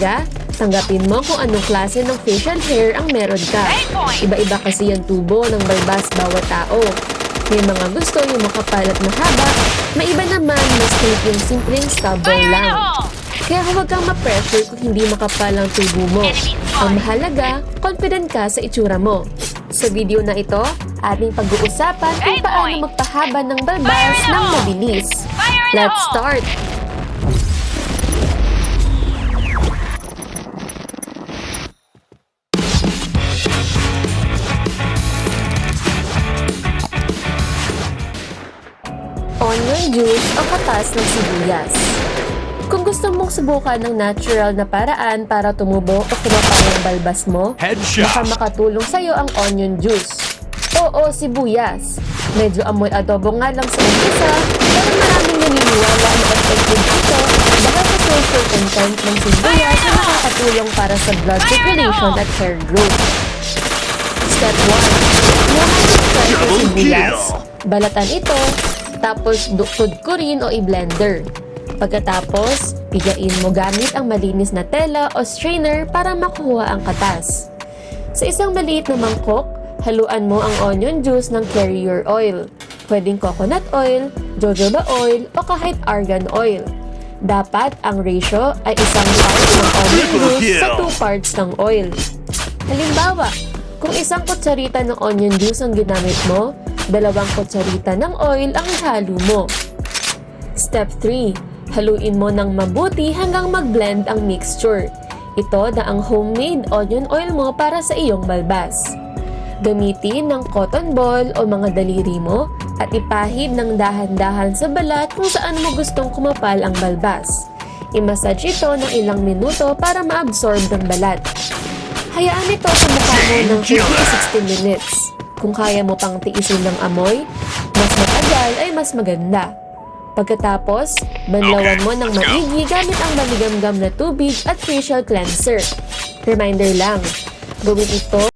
mahalaga, tanggapin mo kung anong klase ng facial hair ang meron ka. Iba-iba kasi ang tubo ng balbas bawat tao. May mga gusto yung makapal at mahaba, may iba naman mas straight yung simpleng stubble lang. Kaya huwag kang ma-pressure kung hindi makapal ang tubo mo. Ang mahalaga, confident ka sa itsura mo. Sa video na ito, ating pag-uusapan kung paano magpahaba ng balbas ng mabilis. Let's start! Onion juice o katas ng sibuyas. Kung gusto mong subukan ng natural na paraan para tumubo o kumapal ang balbas mo, baka makatulong sa'yo ang onion juice. Oo, sibuyas. Medyo amoy adobo nga lang sa umpisa, pero maraming naniniwala na effective ito dahil sa sulfur content ng sibuyas na nakakatulong para sa blood circulation at hair growth. Step 1. Kumuha ng sibuyas. Balatan ito, tapos tudkurin o i-blender. Pagkatapos, pigain mo gamit ang malinis na tela o strainer para makuha ang katas. Sa isang maliit na mangkok, haluan mo ang onion juice ng carrier oil. Pwedeng coconut oil, jojoba oil, o kahit argan oil. Dapat ang ratio ay 1 part ng onion juice sa 2 parts ng oil. Halimbawa, kung 1 kutsarita ng onion juice ang ginamit mo, 2 kutsarita ng oil ang ihalo mo. Step 3. Haluin mo ng mabuti hanggang mag-blend ang mixture. Ito na ang homemade onion oil mo para sa iyong balbas. Gamitin ng cotton ball o mga daliri mo at ipahid ng dahan-dahan sa balat kung saan mo gustong kumapal ang balbas. I-massage ito ng ilang minuto para ma-absorb ng balat. Hayaan ito sa mukha mo ng 50-60 minutes. Kung kaya mo pang tiisin ng amoy, mas matagal ay mas maganda. Pagkatapos, banlawan mo ng maigi gamit ang maligamgam na tubig at facial cleanser. Reminder lang, gawin ito